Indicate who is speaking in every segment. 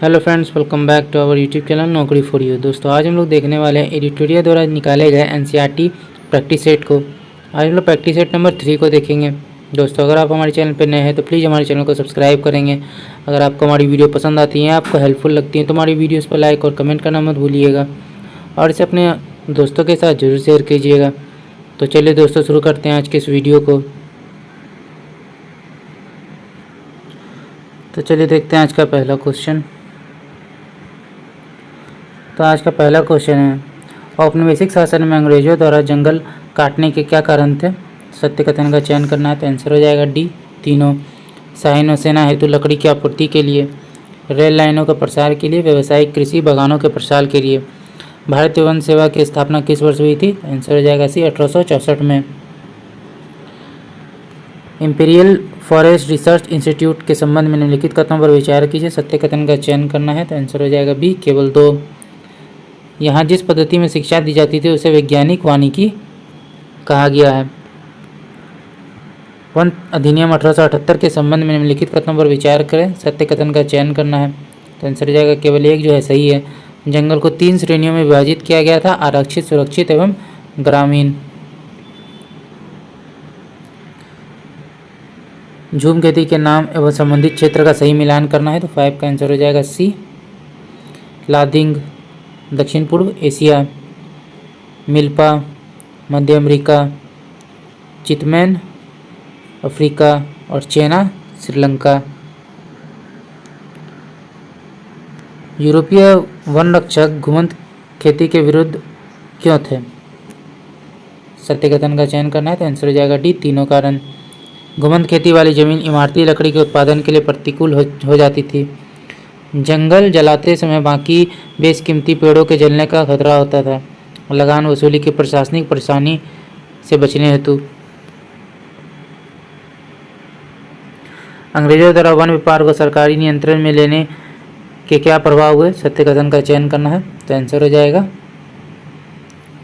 Speaker 1: Hello friends, welcome back to our YouTube channel Naukri for you. दोस्तों आज हम लोग देखने वाले हैं एडिटोरियल द्वारा निकाले गए एनसीईआरटी प्रैक्टिस सेट को। आज हम लोग प्रैक्टिस सेट नंबर 3 को देखेंगे। दोस्तों अगर आप हमारे चैनल पर नए हैं तो प्लीज़ हमारे चैनल को सब्सक्राइब करेंगे। अगर आपको हमारी वीडियो पसंद आती है, आपको हेल्पफुल लगती है तो हमारी वीडियोस पर लाइक और कमेंट करना मत भूलिएगा और इसे अपने दोस्तों के साथ जरूर शेयर कीजिएगा। तो चलिए दोस्तों शुरू करते हैं आज के इस वीडियो को। तो चलिए देखते हैं आज का पहला क्वेश्चन। तो आज का पहला क्वेश्चन है, औपनिवेशिक शासन में अंग्रेजों द्वारा जंगल काटने के क्या कारण थे? सत्य कथन का चयन करना है तो आंसर हो जाएगा डी तीनों। शाही नौसेना हेतु लकड़ी की आपूर्ति के लिए, रेल लाइनों के प्रसार के लिए, व्यावसायिक कृषि बागानों के प्रसार के लिए। भारतीय वन सेवा की स्थापना किस वर्ष हुई थी? आंसर हो जाएगा सी 1864 में। इंपीरियल फॉरेस्ट रिसर्च इंस्टीट्यूट के संबंध में निम्नलिखित कथनों पर विचार कीजिए। सत्य कथन का चयन करना है तो आंसर हो जाएगा बी केवल 2। यहाँ जिस पद्धति में शिक्षा दी जाती थी उसे वैज्ञानिक वानिकी कहा गया है। वन अधिनियम 1878 के संबंध में निम्नलिखित कथनों पर विचार करें। सत्य कथन का चयन करना है तो आंसर हो जाएगा केवल 1 जो है सही है। जंगल को 3 श्रेणियों में विभाजित किया गया था, आरक्षित, सुरक्षित एवं ग्रामीण। झूम खेती के नाम एवं संबंधित क्षेत्र का सही मिलान करना है तो 5 का आंसर हो जाएगा सी लादिंग दक्षिण पूर्व एशिया, मिल्पा मध्य अमेरिका, चितमैन अफ्रीका और चेना श्रीलंका। यूरोपीय वन रक्षक घुमंत खेती के विरुद्ध क्यों थे? सत्य कथन का चयन करना है तो आंसर हो जाएगा डी तीनों कारण। घुमंत खेती वाली जमीन इमारती लकड़ी के उत्पादन के लिए प्रतिकूल हो जाती थी। जंगल जलाते समय बाकी बेशकीमती पेड़ों के जलने का खतरा होता था। लगान वसूली की प्रशासनिक परेशानी से बचने हेतु। अंग्रेजों द्वारा वन व्यापार को सरकारी नियंत्रण में लेने के क्या प्रभाव हुए? सत्य कथन का चयन करना है तो आंसर हो जाएगा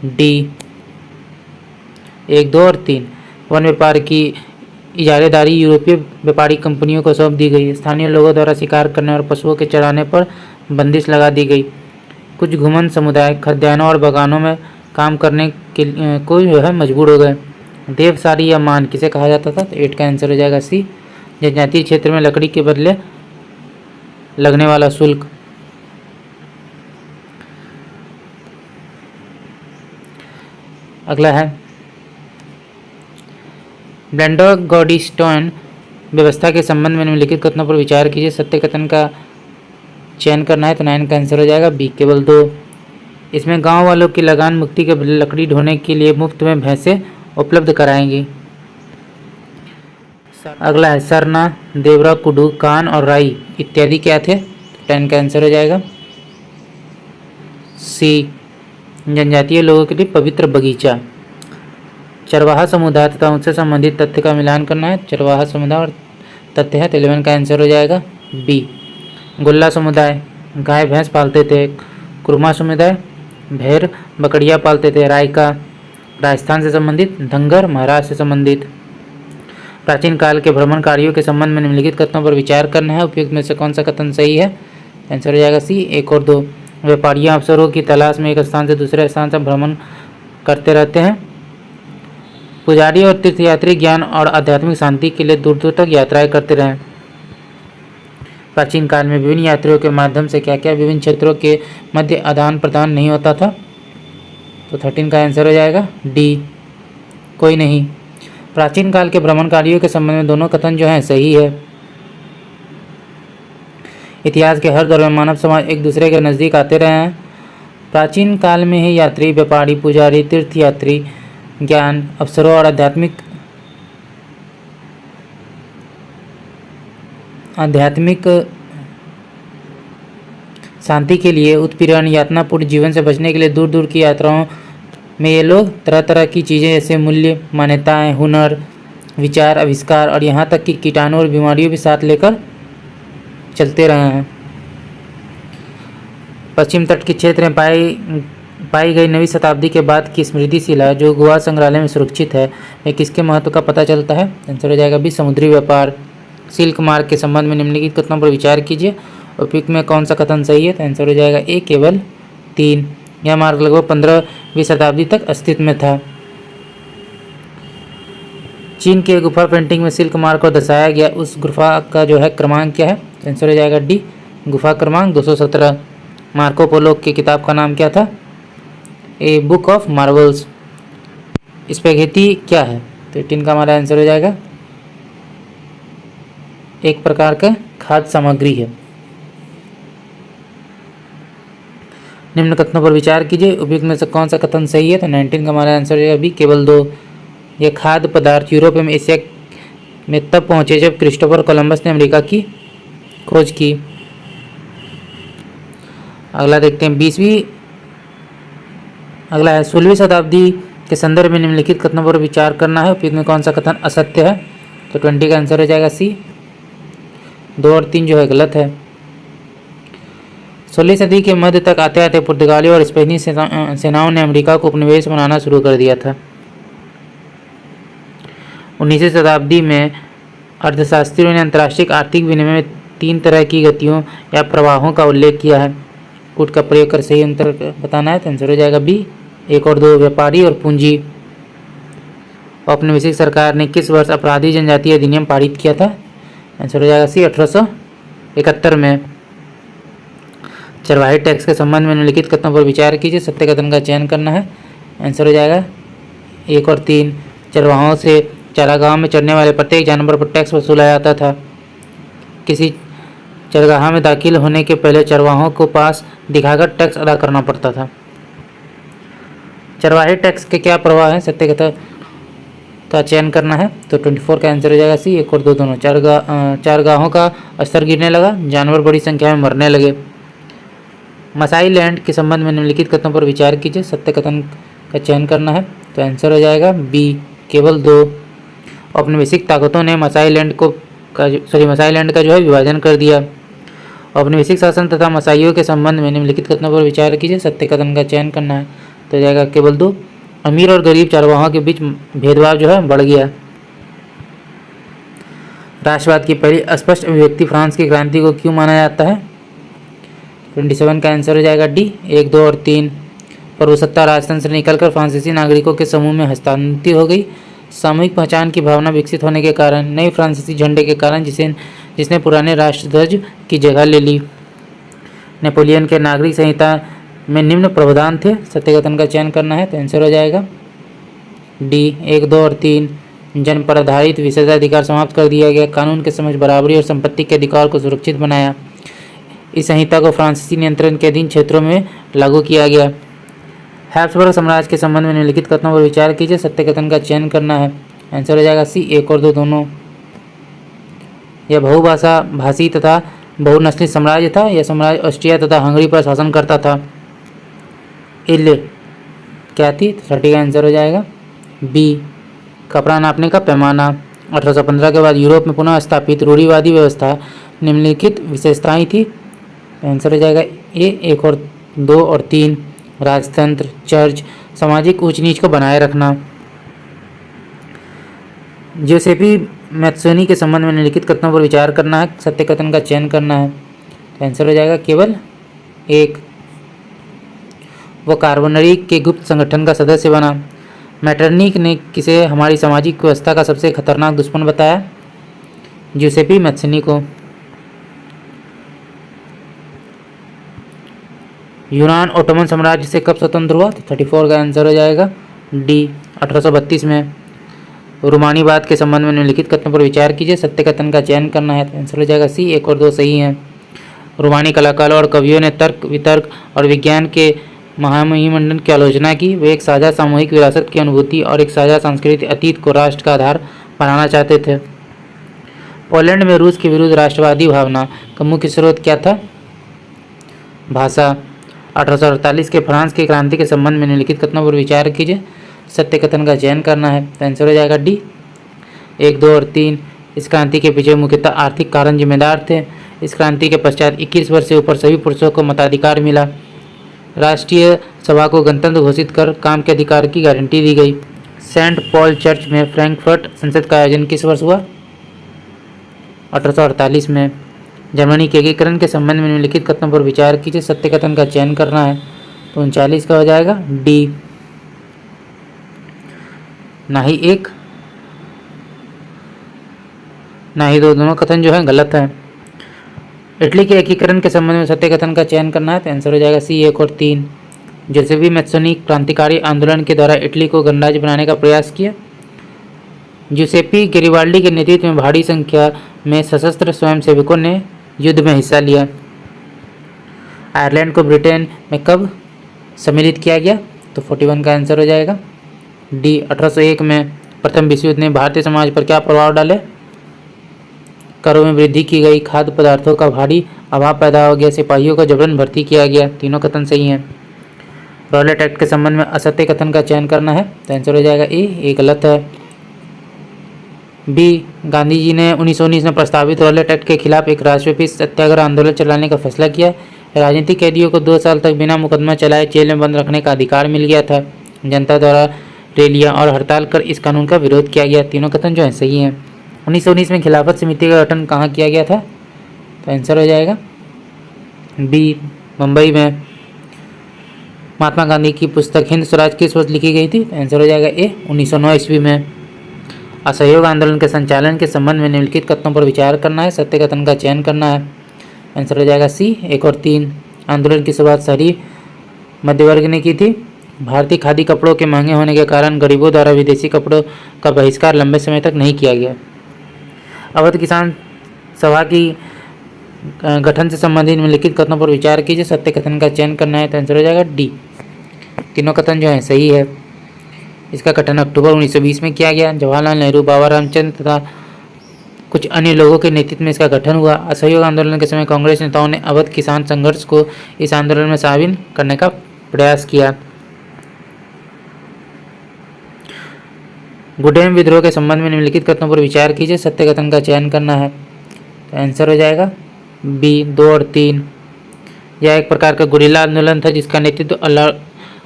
Speaker 1: डी 1, 2 और 3। वन व्यापार की इजारेदारी यूरोपीय व्यापारिक कंपनियों को सौंप दी गई। स्थानीय लोगों द्वारा शिकार करने और पशुओं के चराने पर बंदिश लगा दी गई। कुछ घुमंत समुदाय खद्यानों और बागानों में काम करने के को जो है मजबूर हो गए। देवसारी या मान किसे कहा जाता था? तो 8 का आंसर हो जाएगा सी जनजातीय क्षेत्र में लकड़ी के बदले लगने वाला शुल्क। अगला है ब्लेंडो गॉडस्टोन व्यवस्था के संबंध में निम्नलिखित कथनों पर विचार कीजिए। सत्य कथन का चयन करना है तो 9 का आंसर हो जाएगा बी केवल 2। इसमें गांव वालों की लगान मुक्ति के बदले लकड़ी ढोने के लिए मुफ्त में भैंसें उपलब्ध कराएंगी। अगला है सरना, देवरा, कुडू, कान और राई इत्यादि क्या थे? 10 का आंसर हो जाएगा सी जनजातीय लोगों के लिए पवित्र बगीचा। चरवाहा समुदाय तथा उनसे संबंधित तथ्य का मिलान करना है। चरवाहा समुदाय और तथ्य है तो 11 का आंसर हो जाएगा बी। गोल्ला समुदाय गाय भैंस पालते थे। कुरमा समुदाय भेड़ बकरियां पालते थे। रायका राजस्थान से संबंधित। धंगर महाराष्ट्र से संबंधित। प्राचीन काल के भ्रमणकारियों के संबंध में निम्नलिखित कथनों पर विचार करना है। उपयुक्त में से कौन सा कथन सही है? आंसर हो जाएगा सी 1 और 2। व्यापारियां अवसरों की तलाश में एक स्थान से दूसरे स्थान से भ्रमण करते रहते हैं। पुजारी और तीर्थयात्री ज्ञान और आध्यात्मिक शांति के लिए दूर दूर तक यात्राएं करते रहे। प्राचीन काल में विभिन्न यात्रियों के माध्यम से क्या क्या विभिन्न क्षेत्रों के मध्य आदान प्रदान नहीं होता था? तो 13 का आंसर हो जाएगा डी कोई नहीं। प्राचीन काल के भ्रमणकारियों के संबंध में दोनों कथन जो हैं सही है। इतिहास के हर दौर में मानव समाज एक दूसरे के नज़दीक आते रहे हैं। प्राचीन काल में ही यात्री, व्यापारी, पुजारी, तीर्थयात्री ज्ञान, अवसरों और आध्यात्मिक शांति के लिए, उत्पीड़न यातनापूर्ण जीवन से बचने के लिए दूर दूर की यात्राओं में ये लोग तरह तरह की चीज़ें जैसे मूल्य, मान्यताएं, हुनर, विचार, आविष्कार और यहाँ तक कि कीटाणु और बीमारियों भी साथ लेकर चलते रहे हैं। पश्चिम तट के क्षेत्र में पाई गई 9वीं शताब्दी के बाद की स्मृतिशिला जो गोवा संग्रहालय में सुरक्षित है, वे किसके महत्व का पता चलता है? आंसर हो जाएगा बी समुद्री व्यापार। सिल्क मार्ग के संबंध में निम्नलिखित कथनों पर विचार कीजिए। उपयुक्त में कौन सा कथन सही है? तो आंसर हो जाएगा ए, केवल 3। यह मार्ग लगभग 15वीं शताब्दी तक अस्तित्व में था। चीन के गुफा पेंटिंग में सिल्क मार्ग को दर्शाया गया उस गुफा का जो है क्रमांक क्या है? तो आंसर हो जाएगा डी, गुफा क्रमांक 217। मार्को पोलो की किताब का नाम क्या था? A book of marvels. Spaghetti क्या है? तो 18 का हमारा आंसर हो जाएगा एक प्रकार का खाद्य सामग्री है। निम्न कथनों पर विचार कीजिए, उपयुक्त में से कौन सा कथन सही है? तो 19 का हमारा आंसर हो जाएगा बी, केवल 2। यह खाद्य पदार्थ यूरोप एवं एशिया में तब पहुंचे जब क्रिस्टोफर कोलंबस ने अमेरिका की खोज की। अगला देखते हैं 20वीं। अगला है 16वीं शताब्दी के संदर्भ में निम्नलिखित कथनों पर विचार करना है, उपयुक्त में कौन सा कथन असत्य है? तो 20 का आंसर हो जाएगा सी, 2 और 3 जो है गलत है। 16वीं सदी के मध्य तक आते आते पुर्तगाली और स्पेनी सेनाओं ने अमेरिका को उपनिवेश बनाना शुरू कर दिया था। 19वीं शताब्दी में अर्थशास्त्रियों ने अंतर्राष्ट्रीय आर्थिक विनिमय में 3 तरह की गतियों या प्रवाहों का उल्लेख किया है। कूट का प्रयोग कर सही उत्तर बताना है, तो आंसर हो जाएगा बी, 1 और 2, व्यापारी और पूंजी। औपनिवेशिक सरकार ने किस वर्ष अपराधी जनजातीय अधिनियम पारित किया था? आंसर हो जाएगा सी, 1871 में। चरवाही टैक्स के संबंध में निम्नलिखित कथनों पर विचार कीजिए, सत्य कथन का चयन करना है। आंसर हो जाएगा 1 और 3। चरवाहों से चारागाह में चढ़ने वाले प्रत्येक जानवर पर टैक्स वसूला जाता था। किसी चरगाह में दाखिल होने के पहले चरवाहों को पास दिखाकर टैक्स अदा करना पड़ता था। चरवाही टैक्स के क्या प्रभाव है? सत्य कथन का चयन करना है, तो 24 का आंसर हो जाएगा सी, 1 और 2 दोनों। चारगाहों का स्तर गिरने लगा, जानवर बड़ी संख्या में मरने लगे। मसाई लैंड के संबंध में निम्नलिखित कथनों पर विचार कीजिए, सत्य कथन का चयन करना है, तो आंसर हो जाएगा बी, केवल 2। औपनिवेशिक ताकतों ने मसाई लैंड का जो है विभाजन कर दिया। औपनिवेशिक शासन तथा मसाइयों के संबंध में निम्नलिखित कथनों पर विचार कीजिए, सत्य कथन का चयन करना है, तो जाएगा केवल 2। अमीर और गरीब चरवाहों के बीच भेदभाव जो है बढ़ गया। राष्ट्रवाद की पहली स्पष्ट अभिव्यक्ति फ्रांस की क्रांति को क्यों माना जाता है? 27 का आंसर हो जाएगा डी, 1, 2 और 3। प्रभुसत्ता राजतंत्र से निकलकर फ्रांसीसी नागरिकों के समूह में हस्तांतरित हो गई। सामूहिक पहचान की भावना विकसित होने के कारण नए फ्रांसीसी झंडे के कारण जिसने पुराने राष्ट्रध्वज की जगह ले ली। नेपोलियन के नागरिक संहिता में निम्न प्रावधान थे, सत्य कथन का चयन करना है, तो आंसर हो जाएगा डी, 1, 2 और 3। जन पर आधारित विशेषाधिकार समाप्त कर दिया गया। कानून के समक्ष बराबरी और संपत्ति के अधिकार को सुरक्षित बनाया। इस संहिता को फ्रांसीसी नियंत्रण के अधीन क्षेत्रों में लागू किया गया। हैब्सबर्ग साम्राज्य के संबंध में निम्नलिखित कथनों पर विचार कीजिए, सत्य कथन का चयन करना है, आंसर हो जाएगा सी, 1 और 2 दोनों। यह भाषी तथा बहुनस्ली साम्राज्य था। यह साम्राज्य ऑस्ट्रिया तथा हंगरी पर शासन करता था। इल्ले क्या थी? 30 का आंसर हो जाएगा बी, कपड़ा नापने का पैमाना। 1815 के बाद यूरोप में पुनः स्थापित रूढ़िवादी व्यवस्था निम्नलिखित विशेषताएं थी, आंसर हो जाएगा ए, 1 और 2 और 3। राजतंत्र, चर्च, सामाजिक ऊंच नीच को बनाए रखना। जोसेफी मैथ्सोनी के संबंध में निम्नलिखित कथनों पर विचार करना है, सत्य कथन का चयन करना है, तो आंसर हो जाएगा केवल 1। वो कार्बोनरी के गुप्त संगठन का सदस्य बना। मैटरनिक ने किसे हमारी सामाजिक व्यवस्था का सबसे खतरनाक दुश्मन बताया? जोसेफी मैथ्सोनी को। यूनान ओटोमन साम्राज्य से कब स्वतंत्र हुआ? तो 34 का आंसर हो जाएगा डी, 1832 में। रोमानीवाद के संबंध में निम्नलिखित कथनों पर विचार कीजिए, सत्य कथन का चयन करना है, तो आंसर हो जाएगा सी, 1 और 2 सही हैं। रोमानी कलाकारों और कवियों ने तर्क, वितर्क और विज्ञान के महामहिमंडन की आलोचना की। वे एक साझा सामूहिक विरासत की अनुभूति और एक साझा सांस्कृतिक अतीत को राष्ट्र का आधार बनाना चाहते थे। पोलैंड में रूस के विरुद्ध राष्ट्रवादी भावना का मुख्य स्रोत क्या था? भाषा। 1848 के फ्रांस की क्रांति के संबंध में निम्नलिखित कथनों पर विचार कीजिए, सत्य कथन का चयन करना है, तो आंसर हो जाएगा डी, 1, 2 और 3। इस क्रांति के पीछे मुख्यतः आर्थिक कारण जिम्मेदार थे। इस क्रांति के पश्चात 21 वर्ष से ऊपर सभी पुरुषों को मताधिकार मिला। राष्ट्रीय सभा को गणतंत्र घोषित कर काम के अधिकार की गारंटी दी गई। सेंट पॉल चर्च में फ्रैंकफर्ट संसद का आयोजन किस वर्ष हुआ? 1848 में। जर्मनी के एकीकरण के संबंध में निम्नलिखित कथनों पर विचार कीजिए, सत्य कथन का चयन करना है। तो 39 का हो जाएगा डी। ना ही एक ना ही दो, दोनों कथन जो है गलत है। इटली के एकीकरण के संबंध में सत्य कथन का चयन करना है, तो आंसर हो जाएगा सी 1 और 3। जोसेफी मैत्सोनी क्रांतिकारी आंदोलन के द्वारा इटली को गणराज्य बनाने का प्रयास किया। जुसेपी गेरिबाल्डी के नेतृत्व में भारी संख्या में सशस्त्र स्वयंसेवकों ने युद्ध में हिस्सा लिया। आयरलैंड को ब्रिटेन में कब सम्मिलित किया गया? तो 41 का आंसर हो जाएगा डी। 1801 में प्रथम विश्व युद्ध ने भारतीय समाज पर क्या प्रभाव डाले? करों में वृद्धि की गई, खाद्य पदार्थों का भारी अभाव पैदा हो गया, सिपाहियों को जबरन भर्ती किया गया। तीनों कथन सही हैं। रॉलेट एक्ट के संबंध में असत्य कथन का चयन करना है, तो आंसर हो जाएगा ए गलत है। बी, गांधी जी ने 1919 में प्रस्तावित रॉलेट एक्ट के खिलाफ एक राष्ट्रव्यापी सत्याग्रह आंदोलन चलाने का फैसला किया। राजनीतिक कैदियों को 2 साल तक बिना मुकदमा चलाए जेल में बंद रखने का अधिकार मिल गया था। जनता द्वारा रैलियां और हड़ताल कर इस कानून का विरोध किया गया। तीनों कथन जो है सही हैं। 1919 में खिलाफत समिति का गठन कहाँ किया गया था? तो आंसर हो जाएगा बी, मुंबई में। महात्मा गांधी की पुस्तक हिंद स्वराज किस वर्ष लिखी गई थी? तो आंसर हो जाएगा ए, 1909 ईस्वी में। असहयोग आंदोलन के संचालन के संबंध में निम्नलिखित कथनों पर विचार करना है, सत्य कथन का चयन करना है। आंसर हो जाएगा सी 1 और 3। आंदोलन की शुरुआत शहरी मध्यवर्ग ने की थी। भारतीय खादी कपड़ों के महंगे होने के कारण गरीबों द्वारा विदेशी कपड़ों का बहिष्कार लंबे समय तक नहीं किया गया। अवध किसान सभा की गठन से संबंधित निम्नलिखित कथनों पर विचार कीजिए, सत्य कथन का चयन करना है, तो आंसर हो जाएगा डी। तीनों कथन जो है सही है। इसका गठन अक्टूबर 1920 में किया गया। जवाहरलाल नेहरू, बाबा रामचंद्र तथा कुछ अन्य लोगों के नेतृत्व में इसका गठन हुआ। असहयोग आंदोलन के समय कांग्रेस नेताओं ने अवध किसान संघर्ष को इस आंदोलन में शामिल करने का प्रयास किया। गुडेम विद्रोह के संबंध में निम्नलिखित कथनों पर विचार कीजिए, सत्य कथन का चयन करना है, तो आंसर हो जाएगा बी 2 और 3। यह एक प्रकार का गुरिल्ला आंदोलन था जिसका नेतृत्व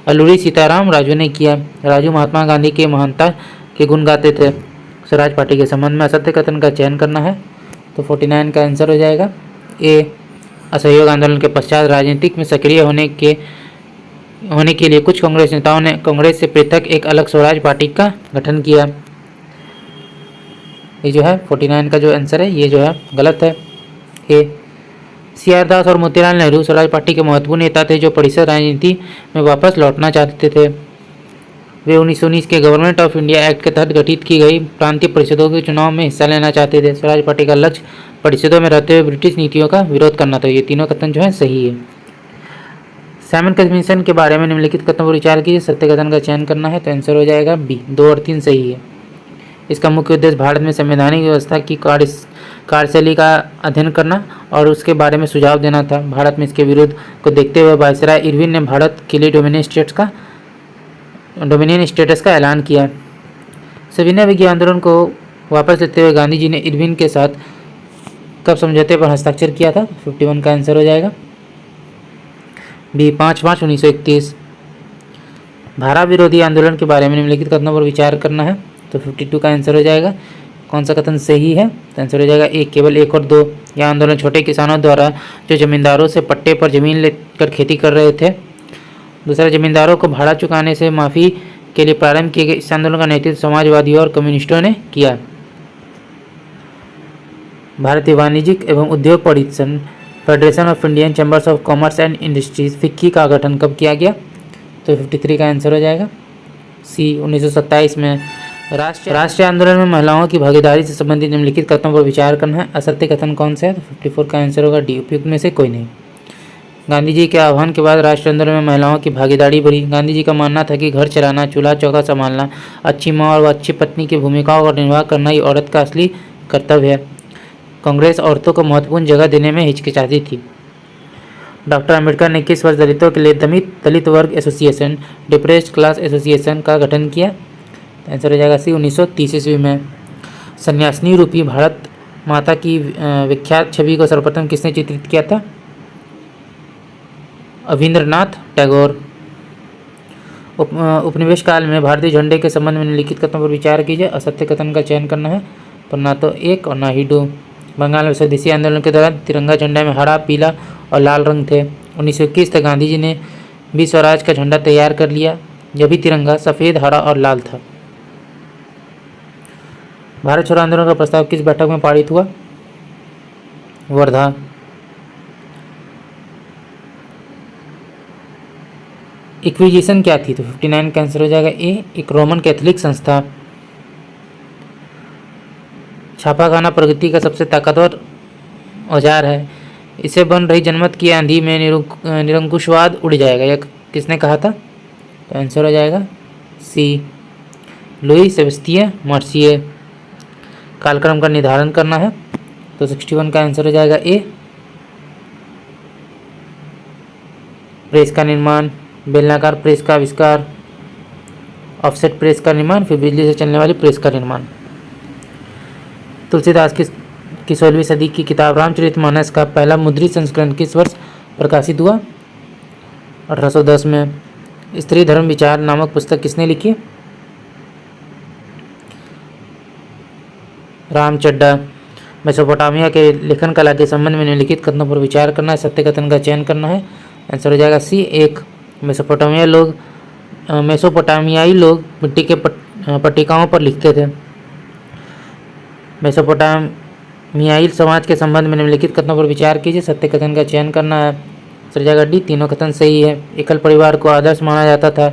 Speaker 1: अल्लूरी सीताराम राजू ने किया। राजू महात्मा गांधी के महानता के गुण गाते थे। स्वराज पार्टी के संबंध में असत्य कथन का चयन करना है, तो 49 का आंसर हो जाएगा ए। असहयोग आंदोलन के पश्चात राजनीतिक में सक्रिय होने के लिए कुछ कांग्रेस नेताओं ने कांग्रेस से पृथक एक अलग स्वराज पार्टी का गठन किया। ये जो है 49 का जो आंसर है ये जो है गलत है ए। सी.आर. दास और मोतीलाल नेहरू स्वराज पार्टी के महत्वपूर्ण नेता थे जो परिषद राजनीति में वापस लौटना चाहते थे। वे 1919 के गवर्नमेंट ऑफ इंडिया एक्ट के तहत गठित की गई प्रांतीय परिषदों के चुनाव में हिस्सा लेना चाहते थे। स्वराज पार्टी का लक्ष्य परिषदों में रहते हुए ब्रिटिश नीतियों का विरोध करना था। ये तीनों कथन जो है सही है। साइमन कमीशन के बारे में निम्नलिखित कथनों पर विचार कीजिए, सत्य कथन का चयन करना है, तो आंसर हो जाएगा बी 2 और 3 सही है। इसका मुख्य उद्देश्य भारत में संवैधानिक व्यवस्था की कार्यशैली का अध्ययन करना और उसके बारे में सुझाव देना था। भारत में इसके विरोध को देखते हुए वायसराय इरविन ने भारत के लिए डोमिनियन स्टेटस का ऐलान किया। सविनय विज्ञान आंदोलन को वापस लेते हुए गांधी जी ने इरविन के साथ कब समझौते पर हस्ताक्षर किया था? 51 का आंसर हो जाएगा बी 5/5/1931। धारा विरोधी आंदोलन के बारे में निम्नलिखित कथनों पर विचार करना है, तो 52 का आंसर हो जाएगा। कौन सा कथन सही है? तो आंसर हो जाएगा एक, केवल 1 और 2। यह आंदोलन छोटे किसानों द्वारा जो जमींदारों से पट्टे पर जमीन लेकर खेती कर रहे थे। दूसरा, जमींदारों को भाड़ा चुकाने से माफ़ी के लिए प्रारंभ किए गए इस आंदोलन का नेतृत्व समाजवादियों और कम्युनिस्टों ने किया। भारतीय वाणिज्यिक एवं उद्योग परिषद federation of Indian chambers of commerce and industries FICCI का गठन कब किया गया? तो 53 का आंसर हो जाएगा सी 1927 में। राष्ट्रीय आंदोलन में महिलाओं की भागीदारी से संबंधित निम्नलिखित कथनों पर विचार करना है, असत्य कथन कौन सा है? तो 54 का आंसर होगा डी, उपयुक्त में से कोई नहीं। गांधी जी के आह्वान के बाद राष्ट्रीय आंदोलन में महिलाओं की भागीदारी बढ़ी। गांधी जी का मानना था कि घर चलाना, चूल्हा चौका संभालना, अच्छी माँ और अच्छी पत्नी की भूमिकाओं का निर्वाह करना ही औरत का असली कर्तव्य है। कांग्रेस औरतों को महत्वपूर्ण जगह देने में हिचकिचाती थी। डॉक्टर अम्बेडकर ने किस वर्ष दलितों के लिए दलित वर्ग एसोसिएशन, डिप्रेस्ड क्लास एसोसिएशन का गठन किया? आंसर हो जाएगा सी 1930 ईस्वी में। सन्यासिनी रूपी भारत माता की विख्यात छवि को सर्वप्रथम किसने चित्रित किया था? अविंद्रनाथ टैगोर। उपनिवेश काल में भारतीय झंडे के संबंध में निम्नलिखित कथनों पर विचार कीजिए, असत्य कथन का चयन करना है, पर ना तो 1 और ना ही 2। बंगाल में स्वदेशी आंदोलन के दौरान तिरंगा झंडा में हरा, पीला और लाल रंग थे। 1921 तक गांधी जी ने भी स्वराज का झंडा तैयार कर लिया, यह भी तिरंगा सफ़ेद, हरा और लाल था। भारत छोड़ो आंदोलन का प्रस्ताव किस बैठक में पारित हुआ? वर्धा। इक्विजिशन क्या थी? तो 59 का आंसर हो जाएगा ए, एक रोमन कैथोलिक संस्था। छापाखाना प्रगति का सबसे ताकतवर औजार है, इसे बन रही जनमत की आंधी में निरंकुशवाद उड़ जाएगा, यह किसने कहा था? तो आंसर हो जाएगा सी, लुई सेबेस्टियन मार्सिए। कालक्रम का निर्धारण करना है, तो 61 का आंसर हो जाएगा ए, प्रेस का निर्माण, बेलनाकार प्रेस का आविष्कार, ऑफसेट प्रेस का निर्माण, फिर बिजली से चलने वाली प्रेस का निर्माण। तुलसीदास की 16वीं सदी की किताब रामचरितमानस का पहला मुद्रित संस्करण किस वर्ष प्रकाशित हुआ? 1810 में। स्त्री धर्म विचार नामक पुस्तक किसने लिखी? राम चड्डा। मेसोपोटामिया के लेखन कला के संबंध में निम्नलिखित कथनों पर विचार करना है, सत्य कथन का चयन करना है। आंसर हो जाएगा सी, एक। मेसोपोटामियाई लोग मिट्टी के पट्टिकाओं पर लिखते थे। मेसोपोटामियाई समाज के संबंध में निम्नलिखित कथनों पर विचार कीजिए, सत्य कथन का चयन करना है। आंसर हो जाएगा डी, तीनों कथन सही है। एकल परिवार को आदर्श माना जाता था,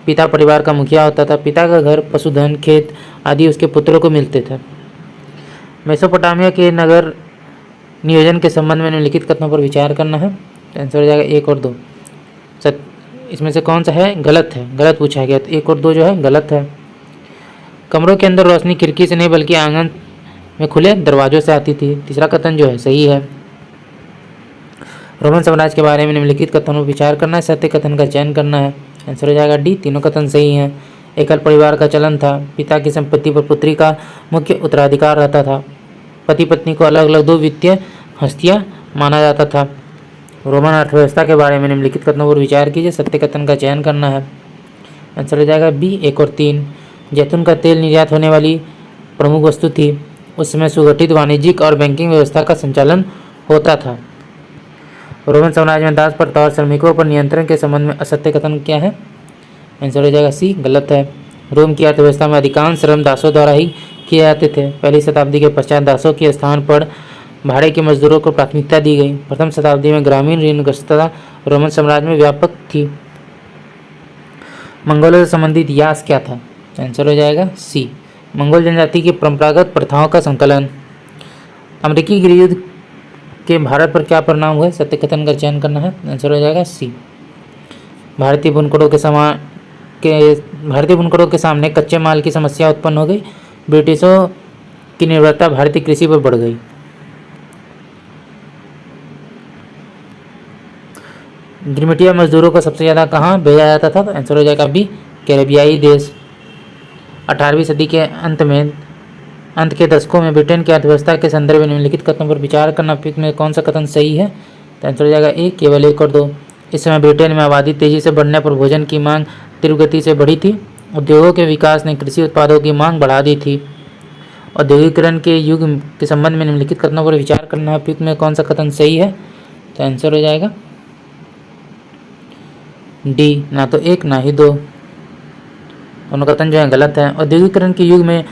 Speaker 1: पिता परिवार का मुखिया होता था, पिता का घर, पशुधन, खेत आदि उसके पुत्रों को मिलते थे। मेसोपोटामिया के नगर नियोजन के संबंध में निम्नलिखित कथनों पर विचार करना है। आंसर हो जाएगा 1 और 2। इसमें से कौन सा है? गलत है, गलत पूछा गया, तो 1 और 2 जो है गलत है। कमरों के अंदर रोशनी खिड़की से नहीं बल्कि आंगन में खुले दरवाजों से आती थी, तीसरा कथन जो है सही है। रोमन साम्राज्य के बारे में निम्नलिखित कथनों पर विचार करना है, सत्य कथन का चयन करना है। आंसर हो जाएगा डी, तीनों कथन सही हैं। एकल परिवार का चलन था, पिता की संपत्ति पर पुत्री का मुख्य उत्तराधिकार रहता था, पति पत्नी को अलग अलग 2 वित्तीय हस्तियां माना जाता था। रोमन अर्थव्यवस्था के बारे में निम्नलिखित कथनों पर विचार कीजिए, सत्य कथन का चयन करना है। आंसर हो जाएगा बी, 1 और 3। जैतून का तेल निर्यात होने वाली प्रमुख वस्तु थी, उस समय सुगठित वाणिज्यिक और बैंकिंग व्यवस्था का संचालन होता था। रोमन साम्राज्य में दास प्रथा और श्रमिकों पर नियंत्रण के संबंध में असत्य कथन क्या है? आंसर हो जाएगा सी, गलत है। रोम की अर्थव्यवस्था में अधिकांश श्रम दासों द्वारा ही किए जाते थे। पहली शताब्दी के पश्चात दासों के स्थान पर भाड़े के मजदूरों को प्राथमिकता दी गई। प्रथम शताब्दी में ग्रामीण ऋणग्रस्तता रोमन साम्राज्य में व्यापक थी। मंगोलों से संबंधित यास क्या था? आंसर हो जाएगा सी, मंगोल जनजाति की परंपरागत प्रथाओं का संकलन। अमेरिकी गृहयुद्ध के भारत पर क्या परिणाम हुए? सत्य कथन का चयन करना है। आंसर हो जाएगा सी, भारतीय बुनकरों के सामने कच्चे माल की समस्या उत्पन्न हो गई। ब्रिटिशों की निर्भरता भारतीय कृषि पर बढ़ गई। गिरमिटिया मजदूरों को सबसे ज़्यादा कहाँ भेजा जाता था? तो आंसर हो जाएगा बी, कैरेबियाई देश। 18वीं सदी के अंत के दशकों में ब्रिटेन की अर्थव्यवस्था के संदर्भ में निम्नलिखित कथनों पर विचार करना, में कौन सा कथन सही है? तो आंसर हो जाएगा ए, केवल 1 और 2। इस समय ब्रिटेन में आबादी तेजी से बढ़ने पर भोजन की मांग तीव्र गति से बढ़ी थी। उद्योगों के विकास ने कृषि उत्पादों की मांग बढ़ा दी थी। औद्योगिकरण के युग के संबंध में निम्नलिखित कथनों पर विचार करना है, उपयुक्त में कौन सा कथन सही है? तो आंसर हो जाएगा डी, ना तो 1 ना ही 2, दोनों कथन जो है गलत है। औद्योगिकरण के युग में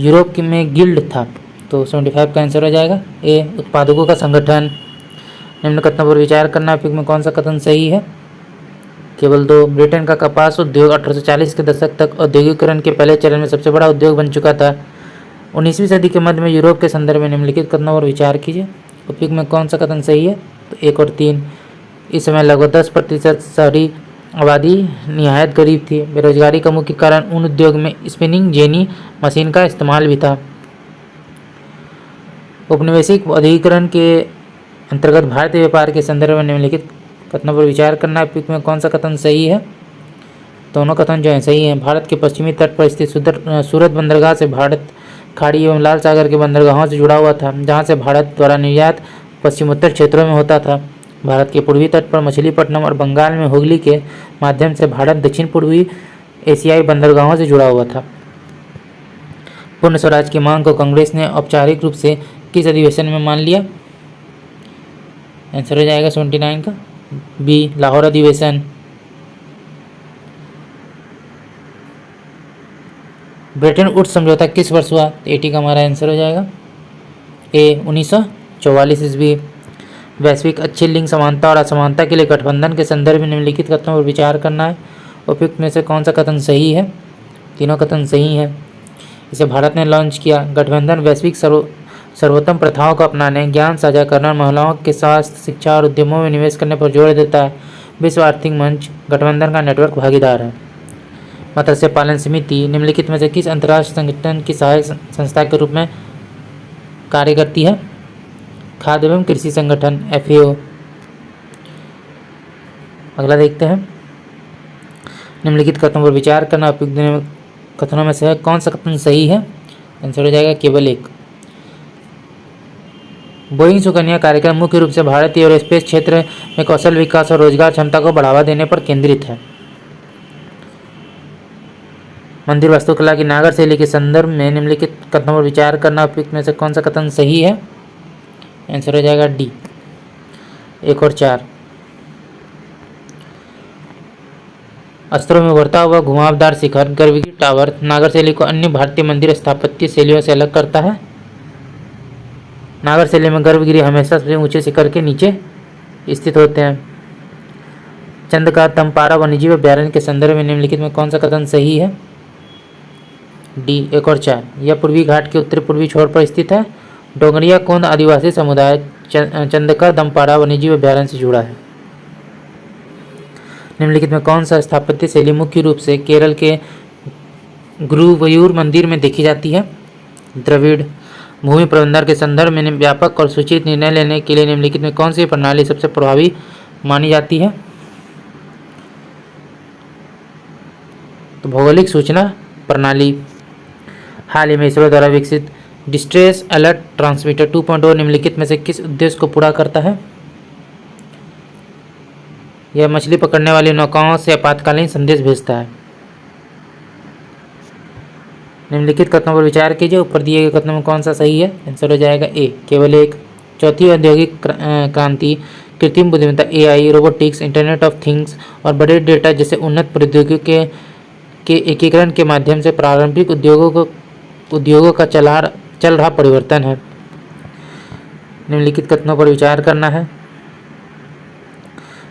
Speaker 1: यूरोप में गिल्ड था, तो 75 का आंसर हो जाएगा ए, उत्पादकों का संगठन। निम्न कथनों पर विचार करना, उपयुक्त में कौन सा कथन सही है? केवल 2। ब्रिटेन का कपास उद्योग 1840 के दशक तक औद्योगिकरण के पहले चरण में सबसे बड़ा उद्योग बन चुका था। 19वीं सदी के मध्य में यूरोप के संदर्भ में निम्नलिखित कथनों पर विचार कीजिए, उपयुक्त में कौन सा कथन सही है? तो 1 और 3। इस समय लगभग 10% शहरी आबादी निहायत गरीब थी। बेरोजगारी का मुख्य कारण ऊन उद्योग में स्पिनिंग जेनी मशीन का इस्तेमाल भी था। औपनिवेशिक औद्योगिकरण के अंतर्गत भारतीय व्यापार के संदर्भ में निम्नलिखित कथनों पर विचार करना, उपयुक्त में कौन सा कथन सही है? दोनों कथन जो है सही हैं। भारत के पश्चिमी तट पर स्थित सूरत बंदरगाह से भारत खाड़ी एवं लाल सागर के बंदरगाहों से जुड़ा हुआ था, जहां से भारत द्वारा निर्यात पश्चिमोत्तर क्षेत्रों में होता था। भारत के पूर्वी तट पर मछलीपट्टनम और बंगाल में हुगली के माध्यम से भारत दक्षिण पूर्वी एशियाई बंदरगाहों से जुड़ा हुआ था। पूर्ण स्वराज की मांग को कांग्रेस ने औपचारिक रूप से किस अधिवेशन में मान लिया? आंसर हो जाएगा 79 का बी, लाहौर अधिवेशन। ब्रेटन वुड्स समझौता किस वर्ष हुआ? 80 का हमारा आंसर हो जाएगा ए, 1944 ईस्वी। वैश्विक अच्छी लिंग समानता और असमानता के लिए गठबंधन के संदर्भ में निम्नलिखित कथनों पर विचार करना है। उपयुक्त में से कौन सा कथन सही है? तीनों कथन सही है। इसे भारत ने लॉन्च किया। गठबंधन वैश्विक सर्वोत्तम प्रथाओं को अपनाने, ज्ञान साझा करने और महिलाओं के स्वास्थ्य, शिक्षा और उद्यमों में निवेश करने पर जोर देता है। विश्व आर्थिक मंच गठबंधन का नेटवर्क भागीदार है। मत्स्य पालन समिति निम्नलिखित में से किस अंतर्राष्ट्रीय संगठन की सहायक संस्था के रूप में कार्य करती है? खाद्य एवं कृषि संगठन FAO। अगला देखते हैं। निम्नलिखित कथनों पर विचार करना। उपयुक्त कथनों में से कौन सा कथन सही है? आंसर हो जाएगा केवल एक। बोइंग सुकन्या कार्यक्रम मुख्य रूप से भारतीय एयरोस्पेस क्षेत्र में कौशल विकास और रोजगार क्षमता को बढ़ावा देने पर केंद्रित है। मंदिर वास्तुकला की नागर शैली के संदर्भ में निम्नलिखित कथनों पर विचार करना। उपयुक्त में से कौन सा कथन सही है? आंसर हो जाएगा डी, 1 और 4। अस्त्रों में उभरता हुआ घुमावदार शिखर गर्भगृह टावर नागर शैली को अन्य भारतीय मंदिर स्थापत्य शैलियों से अलग करता है। नागर शैली में गर्भगृह हमेशा सबसे ऊंचे शिखर के नीचे स्थित होते हैं। चंद का तमपारा वन्यजीव अभ्यारण्य के संदर्भ में निम्नलिखित में कौन सा कथन सही है? डी, 1 और 4। यह पूर्वी घाट के उत्तर पूर्वी छोर पर स्थित है। डोंगरिया कोंद आदिवासी समुदाय चंदका दमपाड़ा वन्यजीव अभ्यारण्य से जुड़ा है। निम्नलिखित में कौन सा स्थापत्य शैली मुख्य रूप से केरल के गुरुवयूर मंदिर में देखी जाती है? द्रविड़। भूमि प्रबंधन के संदर्भ में व्यापक और सूचित निर्णय लेने के लिए निम्नलिखित में कौन सी प्रणाली सबसे प्रभावी मानी जाती है? तो भौगोलिक सूचना प्रणाली। हाल ही में इसरो द्वारा विकसित डिस्ट्रेस अलर्ट ट्रांसमीटर 2.0 निम्नलिखित में से किस उद्देश्य को पूरा करता है? यह मछली पकड़ने वाली नौकाओं से आपातकालीन संदेश भेजता है। निम्नलिखित कथनों पर विचार कीजिए। ऊपर दिए गए कथनों में कौन सा सही है? आंसर हो जाएगा ए, केवल एक। चौथी औद्योगिक क्रांति कृत्रिम बुद्धिमत्ता AI, robotics, internet of things और बड़े डेटा जैसे उन्नत प्रौद्योगिकी के एकीकरण के माध्यम से पारंपरिक उद्योगों का चल रहा परिवर्तन है। निम्नलिखित कथनों पर विचार करना है।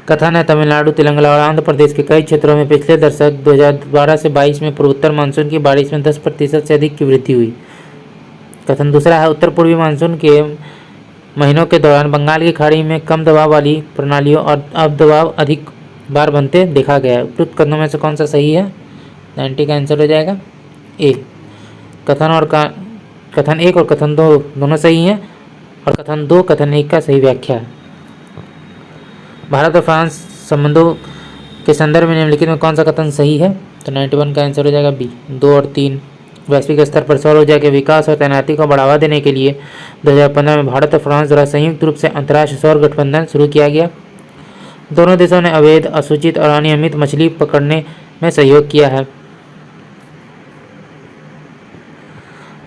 Speaker 1: कथन है तमिलनाडु, तेलंगाना और आंध्र प्रदेश के कई क्षेत्रों में पिछले दशक 2012 से 22 में पूर्वोत्तर मानसून की बारिश में 10% से अधिक की वृद्धि हुई। कथन दूसरा है उत्तर पूर्वी मानसून के महीनों के दौरान बंगाल की खाड़ी में कम दबाव वाली प्रणालियों और अब दबाव अधिक बार बनते देखा गया है। उपयुक्त कथनों में से कौन सा सही है? 90 का आंसर हो जाएगा ए। कथन 1 और कथन 2 दोनों सही हैं और कथन 2 कथन 1 का सही व्याख्या है। भारत और फ्रांस संबंधों के संदर्भ में निम्नलिखित में कौन सा कथन सही है? तो 91 का आंसर हो जाएगा बी, 2 और 3। वैश्विक स्तर पर सौर ऊर्जा के विकास और तैनाती को बढ़ावा देने के लिए 2015 में भारत और फ्रांस द्वारा संयुक्त रूप से अंतर्राष्ट्रीय सौर गठबंधन शुरू किया गया। दोनों देशों ने अवैध, असूचित और अनियमित मछली पकड़ने में सहयोग किया है।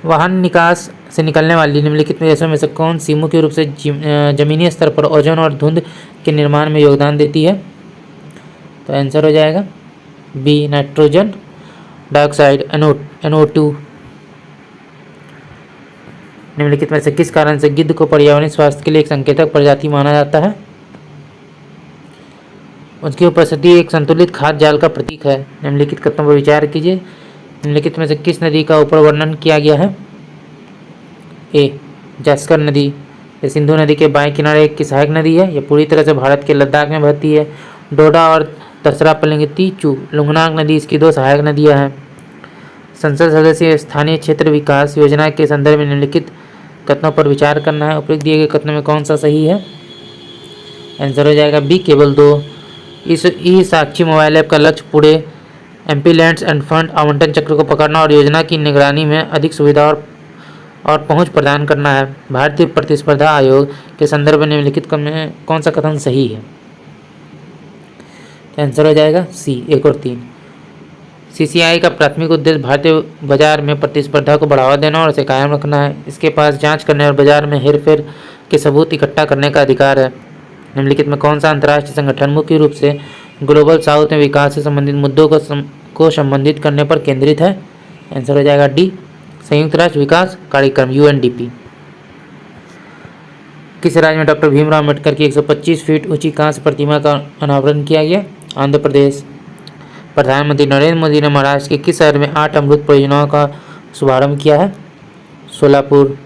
Speaker 1: वाहन निकास से निकलने वाली निम्नलिखित गैसों में से कौन सी मुख्य रूप से जमीनी स्तर पर ओजोन और धुंध के निर्माण में योगदान देती है? तो आंसर हो जाएगा बी, नाइट्रोजन डाइऑक्साइड NO2। निम्नलिखित में से किस कारण से गिद्ध को पर्यावरणीय स्वास्थ्य के लिए एक संकेतक प्रजाति माना जाता है? उसकी उपस्थिति एक संतुलित खाद्य जाल का प्रतीक है। निम्नलिखित कथनों पर विचार कीजिए। निम्नलिखित में से किस नदी का ऊपर वर्णन किया गया है? ए, जास्कर नदी। यह सिंधु नदी के बाएं किनारे की सहायक नदी है। यह पूरी तरह से भारत के लद्दाख में बहती है। डोडा और तसरा पलिंगती लुंगनाक नदी इसकी 2 सहायक नदियां हैं। संसद सदस्य स्थानीय क्षेत्र विकास योजना के संदर्भ में निम्नलिखित कथनों पर विचार करना है। उपयुक्त दिए गए कथनों में कौन सा सही है? आंसर हो जाएगा बी, केवल 2। इस ई-साक्षी मोबाइल ऐप का लक्ष्य पूरे MP लैंड्स एंड फंड आवंटन चक्र को पकड़ना और योजना की निगरानी में अधिक सुविधा और पहुंच प्रदान करना है। भारतीय प्रतिस्पर्धा आयोग के संदर्भ में निम्नलिखित में कौन सा कथन सही है? आंसर हो जाएगा सी, 1 और 3। सीसीआई का प्राथमिक उद्देश्य भारतीय बाजार में प्रतिस्पर्धा को बढ़ावा देना और इसे कायम रखना है। इसके पास जांच करने और बाजार में हेरफेर के सबूत इकट्ठा करने का अधिकार है। निम्नलिखित में कौन सा अंतर्राष्ट्रीय संगठन मुख्य रूप से ग्लोबल साउथ में विकास से संबंधित मुद्दों को संबोधित करने पर केंद्रित है? आंसर हो जाएगा डी, संयुक्त राष्ट्र विकास कार्यक्रम UNDP। किस राज्य में डॉक्टर भीमराव अम्बेडकर की 125 फीट ऊंची कांस्य प्रतिमा का अनावरण किया गया? आंध्र प्रदेश। प्रधानमंत्री नरेंद्र मोदी ने महाराष्ट्र के किस शहर में 8 अमृत परियोजनाओं का शुभारंभ किया है? सोलापुर।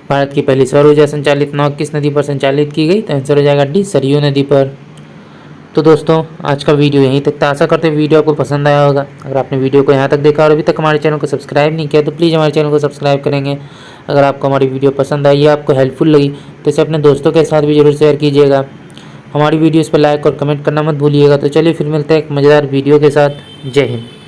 Speaker 1: भारत की पहली सौर ऊर्जा संचालित नाव किस नदी पर संचालित की गई? तो आंसर हो जाएगा डी, सरयू नदी पर। तो दोस्तों आज का वीडियो यहीं तक था। आशा करते हैं वीडियो आपको पसंद आया होगा। अगर आपने वीडियो को यहाँ तक देखा और अभी तक हमारे चैनल को सब्सक्राइब नहीं किया तो प्लीज़ हमारे चैनल को सब्सक्राइब करेंगे। अगर आपको हमारी वीडियो पसंद आई या आपको हेल्पफुल लगी तो इसे अपने दोस्तों के साथ भी जरूर शेयर कीजिएगा। हमारी वीडियोज़ पर लाइक और कमेंट करना मत भूलिएगा। तो चलिए फिर मिलते हैं एक मज़ेदार वीडियो के साथ। जय हिंद।